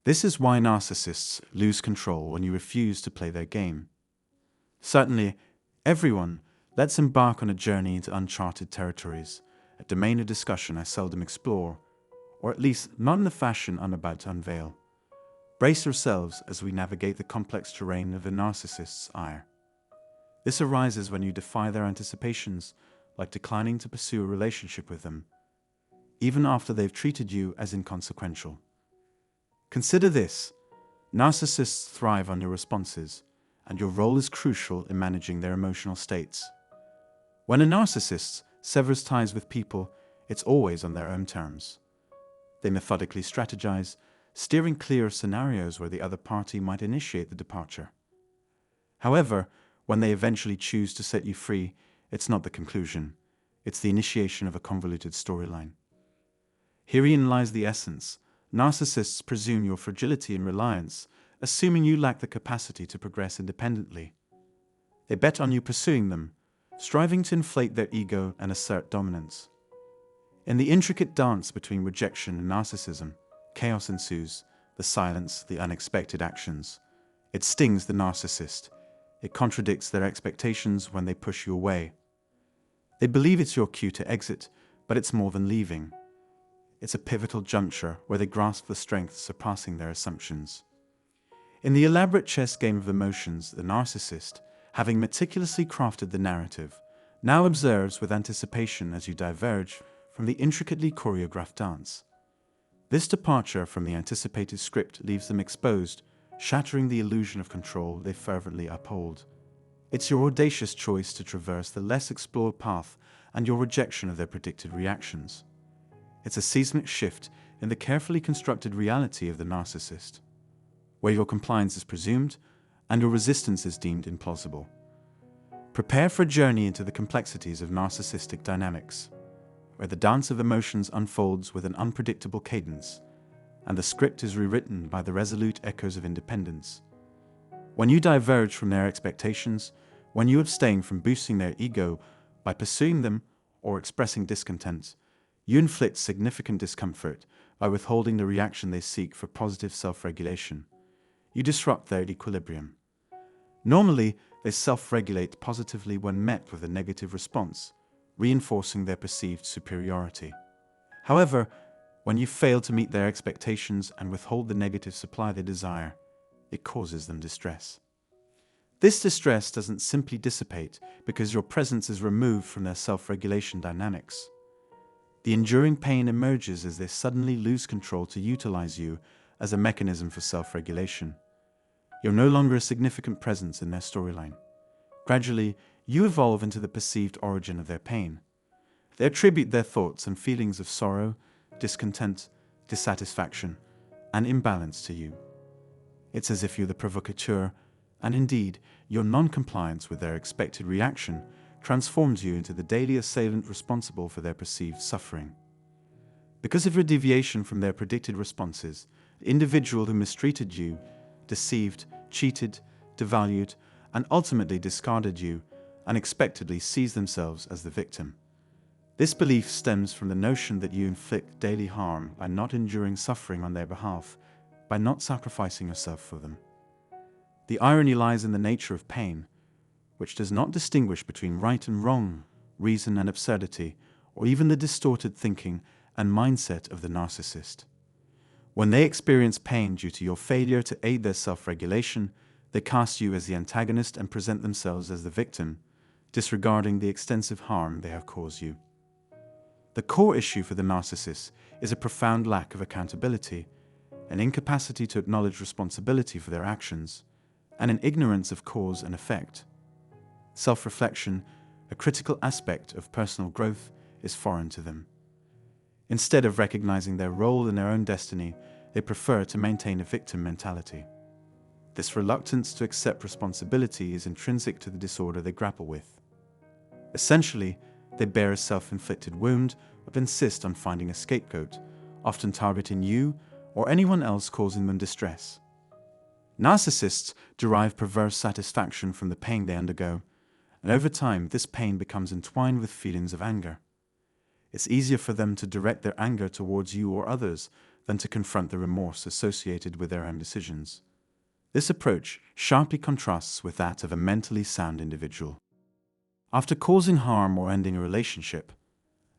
This is why narcissists lose control when you refuse to play their game. Certainly, everyone, let's embark on a journey into uncharted territories, a domain of discussion I seldom explore, or at least not in the fashion I'm about to unveil. Brace yourselves as we navigate the complex terrain of the narcissist's ire. This arises when you defy their anticipations, like declining to pursue a relationship with them, even after they've treated you as inconsequential. Consider this: narcissists thrive on your responses, and your role is crucial in managing their emotional states. When a narcissist severs ties with people, it's always on their own terms. They methodically strategize, steering clear of scenarios where the other party might initiate the departure. However, when they eventually choose to set you free, it's not the conclusion. It's the initiation of a convoluted storyline. Herein lies the essence. Narcissists presume your fragility and reliance, assuming you lack the capacity to progress independently. They bet on you pursuing them, striving to inflate their ego and assert dominance. In the intricate dance between rejection and narcissism, chaos ensues: the silence, the unexpected actions. It stings the narcissist. It contradicts their expectations when they push you away. They believe it's your cue to exit, but it's more than leaving. It's a pivotal juncture where they grasp the strength surpassing their assumptions. In the elaborate chess game of emotions, the narcissist, having meticulously crafted the narrative, now observes with anticipation as you diverge from the intricately choreographed dance. This departure from the anticipated script leaves them exposed, shattering the illusion of control they fervently uphold. It's your audacious choice to traverse the less explored path and your rejection of their predicted reactions. It's a seismic shift in the carefully constructed reality of the narcissist, where your compliance is presumed and your resistance is deemed implausible. Prepare for a journey into the complexities of narcissistic dynamics, where the dance of emotions unfolds with an unpredictable cadence, and the script is rewritten by the resolute echoes of independence. When you diverge from their expectations, when you abstain from boosting their ego by pursuing them or expressing discontent, you inflict significant discomfort by withholding the reaction they seek for positive self-regulation. You disrupt their equilibrium. Normally, they self-regulate positively when met with a negative response, reinforcing their perceived superiority. However, when you fail to meet their expectations and withhold the negative supply they desire, it causes them distress. This distress doesn't simply dissipate because your presence is removed from their self-regulation dynamics. The enduring pain emerges as they suddenly lose control to utilize you as a mechanism for self-regulation. You're no longer a significant presence in their storyline. Gradually, you evolve into the perceived origin of their pain. They attribute their thoughts and feelings of sorrow, discontent, dissatisfaction, and imbalance to you. It's as if you're the provocateur, and indeed, your non-compliance with their expected reaction transforms you into the daily assailant responsible for their perceived suffering. Because of your deviation from their predicted responses, the individual who mistreated you, deceived, cheated, devalued, and ultimately discarded you, unexpectedly sees themselves as the victim. This belief stems from the notion that you inflict daily harm by not enduring suffering on their behalf, by not sacrificing yourself for them. The irony lies in the nature of pain, which does not distinguish between right and wrong, reason and absurdity, or even the distorted thinking and mindset of the narcissist. When they experience pain due to your failure to aid their self-regulation, they cast you as the antagonist and present themselves as the victim, disregarding the extensive harm they have caused you. The core issue for the narcissist is a profound lack of accountability, an incapacity to acknowledge responsibility for their actions, and an ignorance of cause and effect. Self-reflection, a critical aspect of personal growth, is foreign to them. Instead of recognizing their role in their own destiny, they prefer to maintain a victim mentality. This reluctance to accept responsibility is intrinsic to the disorder they grapple with. Essentially, they bear a self-inflicted wound but insist on finding a scapegoat, often targeting you or anyone else causing them distress. Narcissists derive perverse satisfaction from the pain they undergo, and over time this pain becomes entwined with feelings of anger. It's easier for them to direct their anger towards you or others than to confront the remorse associated with their own decisions. This approach sharply contrasts with that of a mentally sound individual. After causing harm or ending a relationship,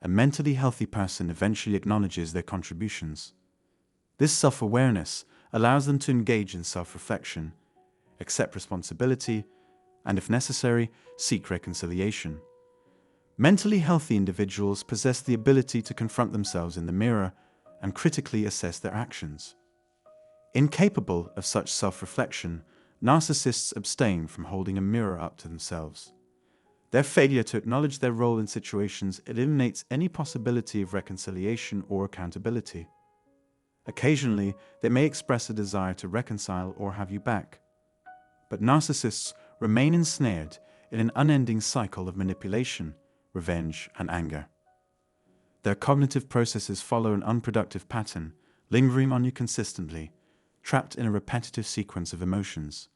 a mentally healthy person eventually acknowledges their contributions. This self-awareness allows them to engage in self-reflection, accept responsibility, and if necessary, seek reconciliation. Mentally healthy individuals possess the ability to confront themselves in the mirror and critically assess their actions. Incapable of such self-reflection, narcissists abstain from holding a mirror up to themselves. Their failure to acknowledge their role in situations eliminates any possibility of reconciliation or accountability. Occasionally, they may express a desire to reconcile or have you back. But narcissists remain ensnared in an unending cycle of manipulation, revenge, and anger. Their cognitive processes follow an unproductive pattern, lingering on you consistently, trapped in a repetitive sequence of emotions.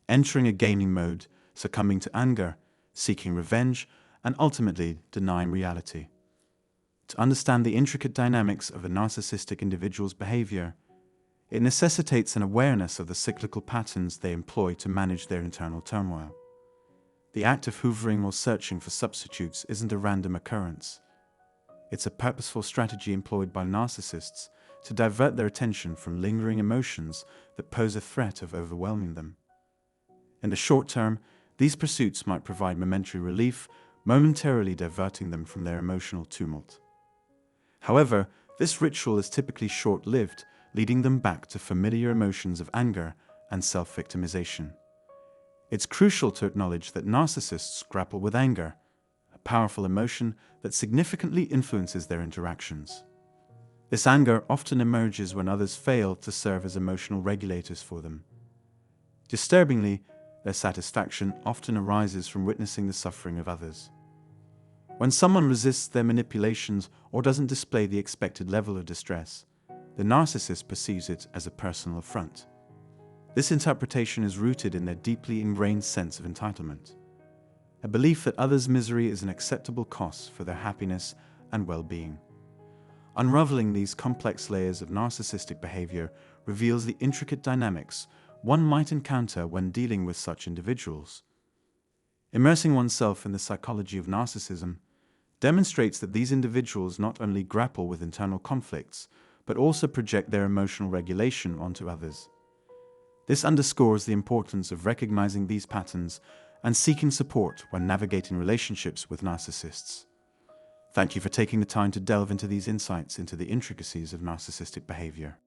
Entering a gaming mode, succumbing to anger, seeking revenge, and ultimately denying reality. To understand the intricate dynamics of a narcissistic individual's behavior, it necessitates an awareness of the cyclical patterns they employ to manage their internal turmoil. The act of hoovering or searching for substitutes isn't a random occurrence. It's a purposeful strategy employed by narcissists to divert their attention from lingering emotions that pose a threat of overwhelming them. In the short term, these pursuits might provide momentary relief, momentarily diverting them from their emotional tumult. However, this ritual is typically short-lived, leading them back to familiar emotions of anger and self-victimization. It's crucial to acknowledge that narcissists grapple with anger, a powerful emotion that significantly influences their interactions. This anger often emerges when others fail to serve as emotional regulators for them. Disturbingly, their satisfaction often arises from witnessing the suffering of others. When someone resists their manipulations or doesn't display the expected level of distress, the narcissist perceives it as a personal affront. This interpretation is rooted in their deeply ingrained sense of entitlement, a belief that others' misery is an acceptable cost for their happiness and well-being. Unraveling these complex layers of narcissistic behavior reveals the intricate dynamics one might encounter when dealing with such individuals. Immersing oneself in the psychology of narcissism demonstrates that these individuals not only grapple with internal conflicts, but also project their emotional regulation onto others. This underscores the importance of recognizing these patterns and seeking support when navigating relationships with narcissists. Thank you for taking the time to delve into these insights into the intricacies of narcissistic behavior.